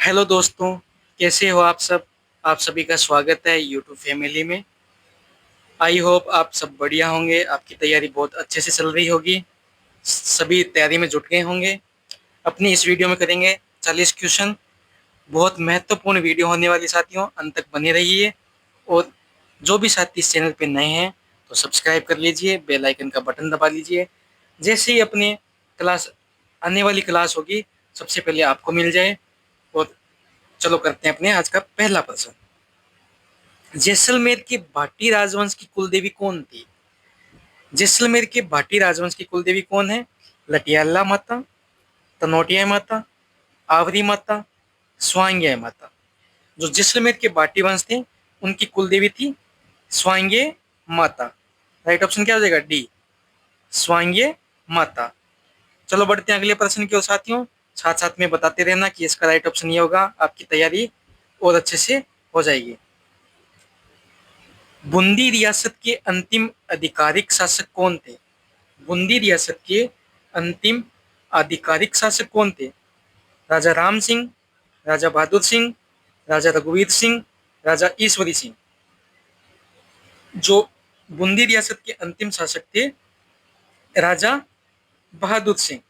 Hello दोस्तों, कैसे हो आप सब। आप सभी का स्वागत है यूट्यूब फैमिली में। आई होप आप सब बढ़िया होंगे, आपकी तैयारी बहुत अच्छे से चल रही होगी, सभी तैयारी में जुट गए होंगे। अपनी इस वीडियो में करेंगे 40 क्वेश्चन। बहुत महत्वपूर्ण वीडियो होने वाली साथियों, अंत तक बने रहिए। और जो भी साथी इस चैनल पे नए हैं तो सब्सक्राइब कर लीजिए, बेल आइकन का बटन दबा लीजिए। जैसे ही अपने क्लास आने वाली क्लास होगी सबसे पहले आपको मिल जाए। और चलो करते हैं अपने आज का पहला प्रश्न। जैसलमेर के भाटी राजवंश की कुलदेवी कौन थी। जैसलमेर के भाटी राजवंश की कुलदेवी कौन है। लटियाला माता, तनोटिया माता, आवरी माता, स्वांग्या माता। जो जैसलमेर के भाटी वंश थे उनकी कुलदेवी थी स्वांग्य माता। राइट ऑप्शन क्या हो जाएगा, डी, स्वांग्य माता। चलो बढ़ते हैं अगले प्रश्न की ओर साथियों। साथ साथ में बताते रहना कि इसका राइट ऑप्शन ये होगा, आपकी तैयारी और अच्छे से हो जाएगी। बूंदी रियासत के अंतिम आधिकारिक शासक कौन थे। बूंदी रियासत के अंतिम आधिकारिक शासक कौन थे। राजा राम सिंह, राजा बहादुर सिंह, राजा रघुवीर सिंह, राजा ईश्वरी सिंह। जो बूंदी रियासत के अंतिम शासक थे राजा बहादुर सिंह।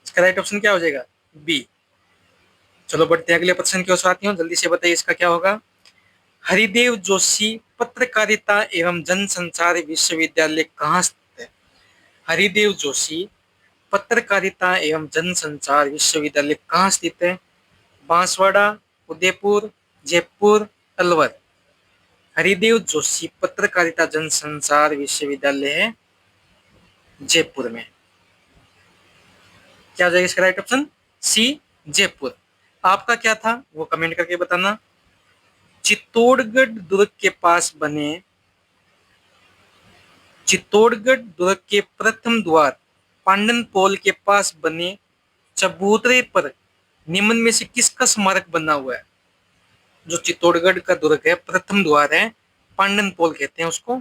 इसका राइट ऑप्शन क्या हो जाएगा, बी। चलो बढ़ते हैं अगले प्रश्न की ओर साथियों, जल्दी से बताइए इसका क्या होगा। हरिदेव जोशी पत्रकारिता एवं जनसंचार विश्वविद्यालय कहाँ स्थित है। हरिदेव जोशी पत्रकारिता एवं जनसंचार विश्वविद्यालय कहाँ स्थित है। बांसवाड़ा, उदयपुर, जयपुर, अलवर। हरिदेव जोशी पत्रकारिता जनसंचार विश्वविद्यालय है जयपुर में। क्या हो जाएगा इसका राइट ऑप्शन, सी, जयपुर। आपका क्या था वो कमेंट करके बताना। चित्तौड़गढ़ दुर्ग के पास बने चित्तौड़गढ़ दुर्ग के प्रथम द्वार पांडन पोल के पास बने चबूतरे पर निम्न में से किसका स्मारक बना हुआ है। जो चित्तौड़गढ़ का दुर्ग है, प्रथम द्वार है, पांडन पोल कहते हैं उसको,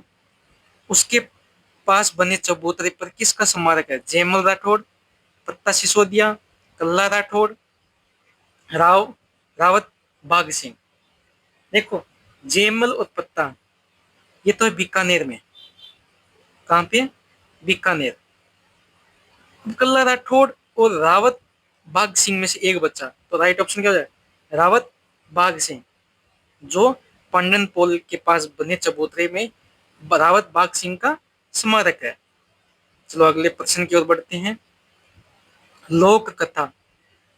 उसके पास बने चबूतरे पर किसका स्मारक है। जयमल राठौड़, पत्ता सिसोदिया, कल्ला राठौड़, राव रावत बाघ सिंह। देखो, जयमल और पत्ता ये तो है बीकानेर में। कहाँ पे, बीकानेर। कल्ला राठौड़ और रावत बाघ सिंह में से एक बच्चा, तो राइट ऑप्शन क्या हो जाए, रावत बाघ सिंह। जो पंडन पोल के पास बने चबूतरे में रावत बाघ सिंह का स्मारक है। चलो अगले प्रश्न की ओर बढ़ते हैं। लोक कथा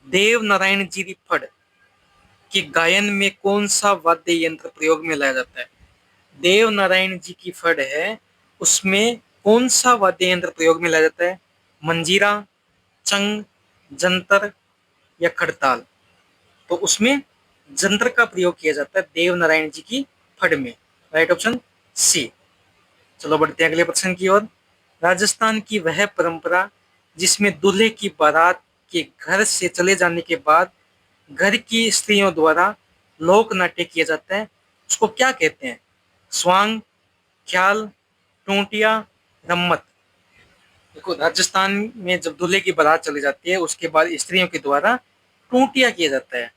देव नारायण जी फड़ के गायन में कौन सा वाद्य यंत्र प्रयोग में लाया जाता है। देव नारायण जी की फड़ है, उसमें कौन सा वाद्य यंत्र प्रयोग में लाया जाता है। मंजीरा, चंग, जंतर या खड़ताल। तो उसमें जंतर का प्रयोग किया जाता है देव नारायण जी की फड़ में। राइट ऑप्शन, सी। चलो बढ़ते हैं अगले प्रश्न की ओर। राजस्थान की वह परंपरा जिसमें दूल्हे की बारात के घर से चले जाने के बाद घर की स्त्रियों द्वारा लोक नाट्य किया जाता है, उसको क्या कहते हैं। स्वांग, ख्याल, टूंटिया, रम्मत। देखो, राजस्थान में जब दूल्हे की बारात चली जाती है उसके बाद स्त्रियों के द्वारा टूंटिया किया जाता है।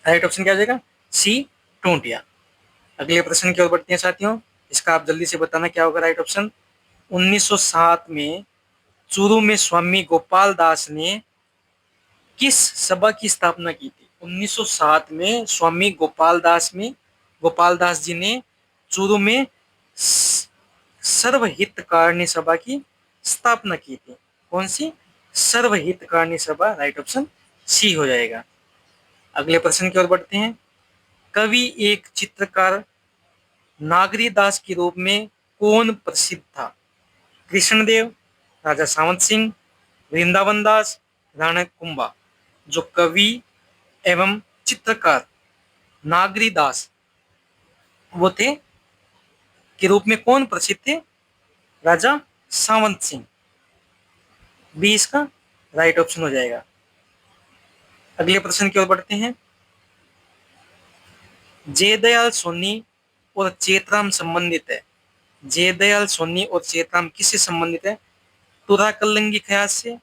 राइट ऑप्शन क्या हो जाएगा, सी, टूंटिया। अगले प्रश्न की ओर बढ़ते हैं साथियों, इसका आप जल्दी से बताना क्या होगा राइट ऑप्शन। 1907 में चूरू में स्वामी गोपाल दास ने किस सभा की स्थापना की थी। 1907 में स्वामी गोपाल दास जी ने चूरू में सर्वहितकारणी सभा की स्थापना की थी। कौन सी, सर्वहितकारणी सभा। राइट ऑप्शन, सी हो जाएगा। अगले प्रश्न की ओर बढ़ते हैं। कवि एक चित्रकार नागरीदास के रूप में कौन प्रसिद्ध था। कृष्णदेव, राजा सावंत सिंह, वृंदावन दास, राणा कुंभा। जो कवि एवं चित्रकार नागरीदास वो थे के रूप में कौन प्रसिद्ध थे, राजा सावंत सिंह। बी इसका राइट ऑप्शन हो जाएगा। अगले प्रश्न की ओर बढ़ते हैं। जयदयाल सोनी और चेतराम संबंधित है। जयदयाल सोनी और चेतराम किससे संबंधित है। तुरा कल्लंगी ख्याल से,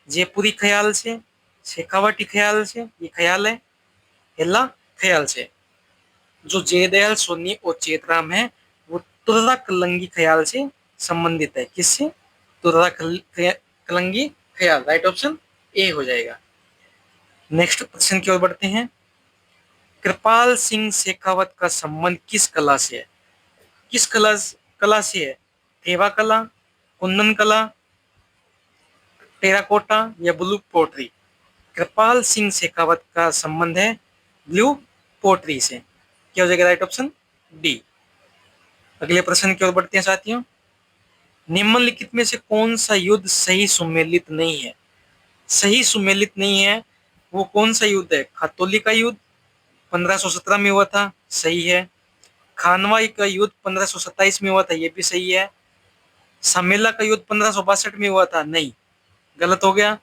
जयपुरी ख्याल से, शेखावटी ख्याल से, ये ख्याल है, हेला ख्याल से। जो जयदयाल सोनी और चेतराम है वो तुर्रा कलंगी ख्याल से संबंधित है। किससे? तुर्रा कलंगी ख्याल। राइट ऑप्शन ए हो जाएगा। नेक्स्ट प्रश्न की ओर बढ़ते हैं। कृपाल सिंह शेखावत का संबंध किस कला से है? किस कला से है? थेवा कला, कुंदन कला, टेराकोटा या ब्लू पोट्री? कृपाल सिंह शेखावत का संबंध है ब्लू पोट्री से। क्या हो जाएगा राइट ऑप्शन? डी। अगले प्रश्न की ओर बढ़ते हैं साथियों। निम्नलिखित में से कौन सा युद्ध सही सुमेलित नहीं है? सही सुमेलित नहीं है वो कौन सा युद्ध है? खतौली का युद्ध 1517 में हुआ था, सही है। खानवा का युद्ध 1527 में हुआ था, ये भी सही है। समेला का युद्ध 1562 में हुआ था, नहीं, गलत हो गया।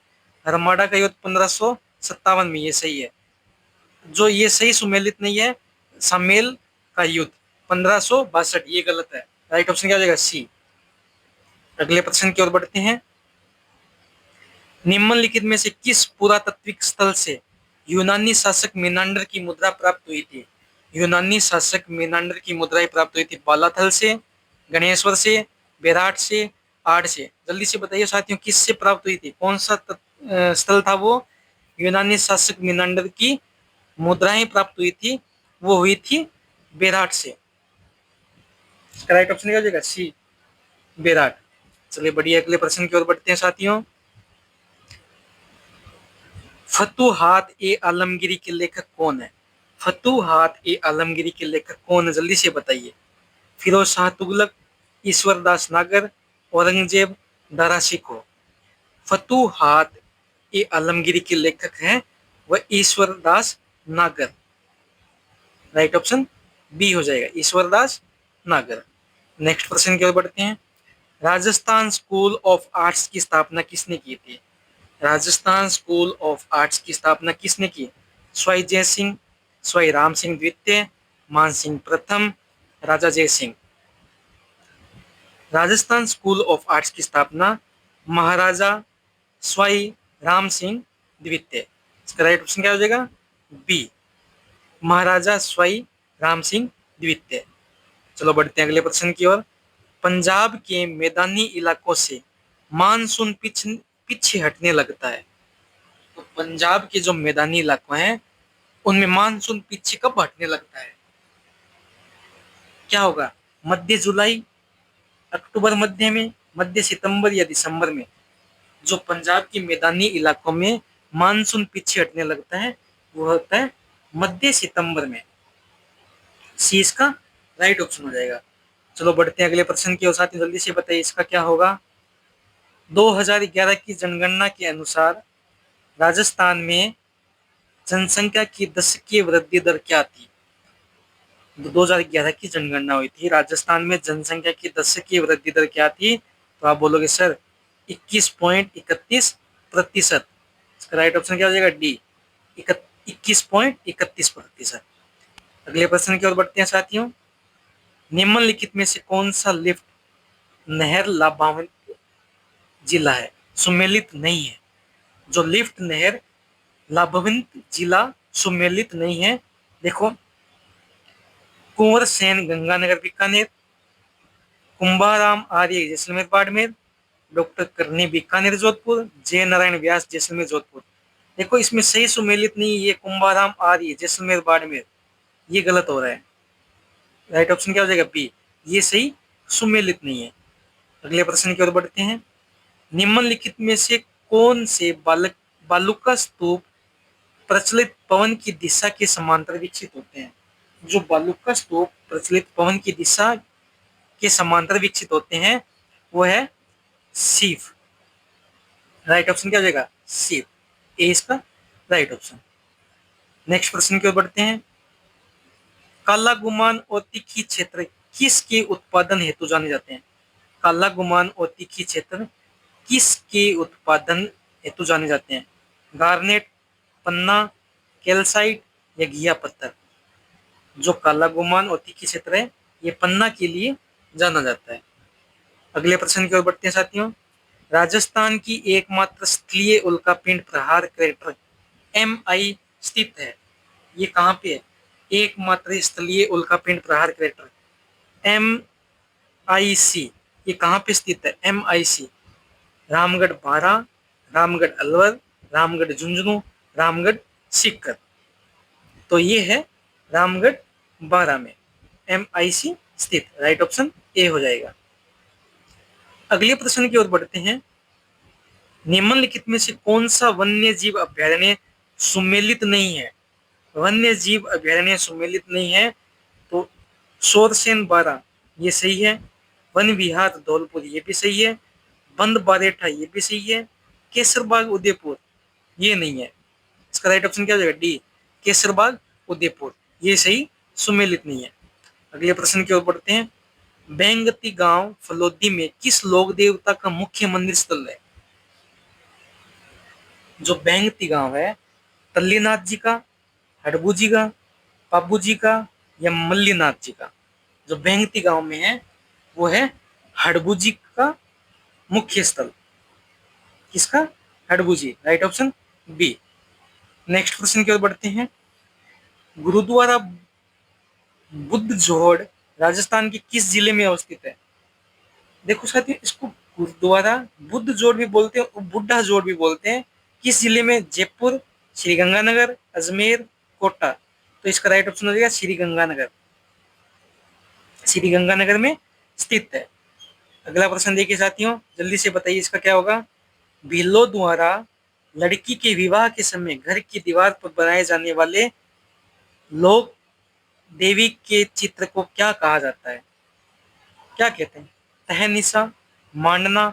रमाडा का युद्ध 1557 में, ये सही है। जो ये सही सुमेलित नहीं है, समेल का युद्ध 1562, ये गलत है। राइट ऑप्शन क्या हो जाएगा? सी। अगले प्रश्न की ओर बढ़ते हैं। निम्नलिखित में से किस पुरातात्विक स्थल से यूनानी शासक मेनांडर की मुद्रा प्राप्त हुई थी? यूनानी शासक मेनांडर की मुद्राएं प्राप्त हुई थी बालाथल से, गणेश्वर से, बेराट से, आड़ से। जल्दी से बताइए साथियों, किससे प्राप्त हुई थी? कौन सा स्थल था वो? यूनानी शासक मेनांडर की मुद्राएं प्राप्त हुई थी, वो हुई थी बेराट से। राइट ऑप्शन क्या हो जाएगा? सी, बेराट। चलिए बढ़िया, अगले प्रश्न की ओर बढ़ते हैं साथियों। फतुहात ए आलमगीरी के लेखक कौन है? फतुहात ए आलमगीरी के लेखक कौन है? जल्दी से बताइए। फिरोज शाह तुगलक, ईश्वर दास नागर, औरंगजेब, दारा शिकोह। फतुहात ए आलमगीरी के लेखक हैं वह ईश्वर दास नागर। राइट ऑप्शन बी हो जाएगा, ईश्वर दास नागर। नेक्स्ट प्रश्न की ओर बढ़ते हैं। राजस्थान स्कूल ऑफ आर्ट्स की स्थापना किसने की थी? राजस्थान स्कूल ऑफ आर्ट्स की स्थापना किसने की? स्वाई जय सिंह, स्वाई राम सिंह द्वितीय, मान सिंह प्रथम, राजा जय Singh. Rajasthan school of arts की स्थापना महाराजा स्वाई राम सिंह द्वितीय। इसका राइट ऑप्शन क्या हो जाएगा? बी, महाराजा स्वाई राम सिंह द्वितीय। चलो बढ़ते हैं अगले प्रश्न की ओर। पंजाब के मैदानी इलाकों से मानसून पीछे हटने लगता है। तो पंजाब के जो मैदानी इलाके हैं उनमें मानसून पीछे कब हटने लगता है? क्या होगा? मध्य जुलाई, अक्टूबर मध्य में, मध्य सितंबर या दिसंबर में? जो पंजाब के मैदानी इलाकों में मानसून पीछे हटने लगता है वो होता है मध्य सितंबर में। सी इसका राइट ऑप्शन हो जाएगा। चलो बढ़ते हैं अगले प्रश्न की ओर साथियों, जल्दी से बताइए इसका क्या होगा। 2011 की जनगणना के अनुसार राजस्थान में जनसंख्या की दशकीय वृद्धि दर क्या थी? 2011 की जनगणना हुई थी, राजस्थान में जनसंख्या की दशकीय वृद्धि दर क्या थी? तो आप बोलोगे सर 21.31%। इसका राइट ऑप्शन क्या हो जाएगा? डी, 21.31%। अगले प्रश्न की ओर बढ़ते हैं साथियों। निम्नलिखित में से कौन सा लिफ्ट नहर लाभान्वित जिला है? सुमेलित नहीं है। जो लिफ्ट नहर लाभान्वित जिला सुमेलित नहीं है, देखो, कुंवर सेन गंगानगर बीकानेर, कुंभाराम आर्य जैसलमेर बाड़मेर, डॉक्टर करनी बीकानेर जोधपुर, जय नारायण व्यास जैसलमेर जोधपुर। देखो इसमें सही सुमेलित नहीं, ये कुंभाराम आर्य जैसलमेर बाड़मेर, ये गलत हो रहा है। राइट ऑप्शन क्या हो जाएगा? बी, ये सही सुमेलित नहीं है। अगले प्रश्न की ओर बढ़ते हैं। निम्नलिखित में से कौन से बालुका स्तूप प्रचलित पवन की दिशा के समांतर विकसित होते हैं? जो बालुका स्तूप प्रचलित पवन की दिशा के समांतर विकसित होते हैं वो है सीफ। राइट ऑप्शन क्या हो जाएगा? सीफ, ए इसका राइट ऑप्शन। नेक्स्ट प्रश्न की ओर बढ़ते हैं। काला गुमान और तीखी क्षेत्र किसके उत्पादन हेतु जाने जाते हैं? काला गुमान और तीखी क्षेत्र किसके उत्पादन हेतु जाने जाते हैं? गार्नेट, पन्ना, कैल्साइट या घिया पत्थर? जो काला गुमान और तीखी क्षेत्र है ये पन्ना के लिए जाना जाता है। अगले प्रश्न की ओर बढ़ते हैं साथियों। राजस्थान की एकमात्र स्थलीय उल्कापिंड प्रहार क्रेटर MI स्थित है। ये कहाँ पे है? एकमात्र स्थलीय उल्कापिंड प्रहार क्रेटर MIC, ये कहाँ पे स्थित है? MIC रामगढ़ बारा, रामगढ़ अलवर, रामगढ़ झुंझुनू, रामगढ़ सीकर। तो ये है रामगढ़ बारा में MIC स्थित। राइट ऑप्शन ए हो जाएगा। अगले प्रश्न की ओर बढ़ते हैं। निम्नलिखित में से कौन सा वन्य जीव अभ्यारण्य सुमेलित नहीं है? वन्य जीव अभ्यारण्य सुमेलित नहीं है तो शोरसेन बारा ये सही है, वन विहार धौलपुर ये भी सही है, बंद बारेठा ये भी सही है, केसरबाग उदयपुर ये नहीं है। इसका राइट ऑप्शन क्या हो जाएगा? डी, केसरबाग उदयपुर ये सही सुमेलित नहीं है। अगले प्रश्न की ओर बढ़ते हैं। बेंगती गांव फलोदी में किस लोक देवता का मुख्य मंदिर स्थल है? जो बेंगती गांव है, तल्लीनाथ जी का, हड़बू जी का, पाबू जी का या मल्लीनाथ जी का? जो बेंगती गांव में है वो है हड़बू जी का मुख्य स्थल। किसका? हड़बू जी। Right option B. नेक्स्ट प्रश्न की ओर बढ़ते हैं। गुरुद्वारा बुद्ध जोड़ राजस्थान के किस जिले में अवस्थित है? देखो साथियों, इसको गुरुद्वारा बुद्ध जोड़ भी बोलते हैं और बुड्ढा जोड़ भी बोलते हैं। किस जिले में? जयपुर, श्री गंगानगर, अजमेर, कोटा। तो इसका राइट ऑप्शन हो जाएगा श्री गंगानगर। श्री गंगानगर में स्थित है। अगला प्रश्न देखिए साथियों, जल्दी से बताइए इसका क्या होगा। भीलों द्वारा लड़की के विवाह के समय घर की दीवार पर बनाए जाने वाले लोक देवी के चित्र को क्या कहा जाता है? क्या कहते हैं? तहनिसा, मांडना,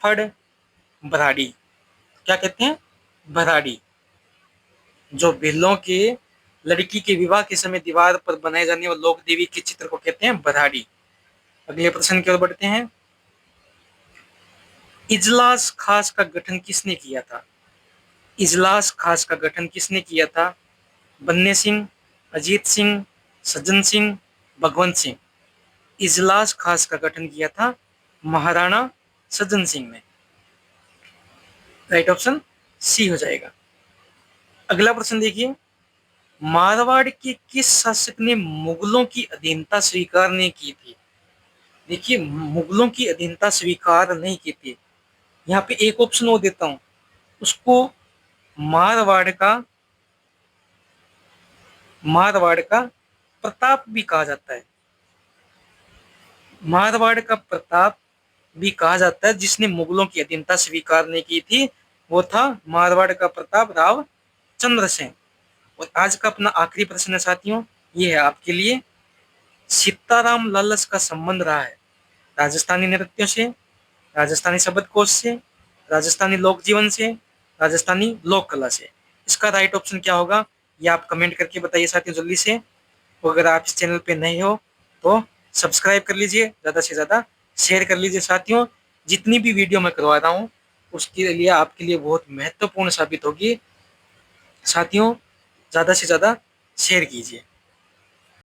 फड़, भराड़ी। क्या कहते हैं? भराड़ी। जो भीलों के लड़की के विवाह के समय दीवार पर बनाए जाने वाले लोक देवी के चित्र को कहते हैं भराड़ी। अगले प्रश्न की ओर बढ़ते हैं। इजलास खास का गठन किसने किया था? इजलास खास का गठन किसने किया था? बन्ने सिंह, अजीत सिंह, सज्जन सिंह, भगवंत सिंह। इजलास खास का गठन किया था महाराणा सज्जन सिंह ने। राइट ऑप्शन सी हो जाएगा। अगला प्रश्न देखिए। मारवाड़ के किस शासक ने मुगलों की अधीनता स्वीकार नहीं की थी? देखिए, मुगलों की अधीनता स्वीकार नहीं की थी। यहाँ पे एक ऑप्शन और देता हूं, उसको मारवाड़ का प्रताप भी कहा जाता है। मारवाड़ का प्रताप भी कहा जाता है। जिसने मुगलों की अधीनता स्वीकार नहीं की थी वो था मारवाड़ का प्रताप राव चंद्रसेन। और आज का अपना आखिरी प्रश्न है साथियों, ये है आपके लिए। सीताराम लालस का संबंध रहा है राजस्थानी नृत्यों से, राजस्थानी शब्दकोश से, राजस्थानी लोक जीवन से, राजस्थानी लोक कला से। इसका राइट ऑप्शन क्या होगा ये आप कमेंट करके बताइए साथियों जल्दी से। तो अगर आप इस चैनल पे नए हो तो सब्सक्राइब कर लीजिए, ज़्यादा से ज़्यादा शेयर कर लीजिए साथियों। जितनी भी वीडियो मैं करवा रहा हूँ उसके लिए आपके लिए बहुत महत्वपूर्ण साबित होगी साथियों। ज़्यादा से ज़्यादा शेयर कीजिए।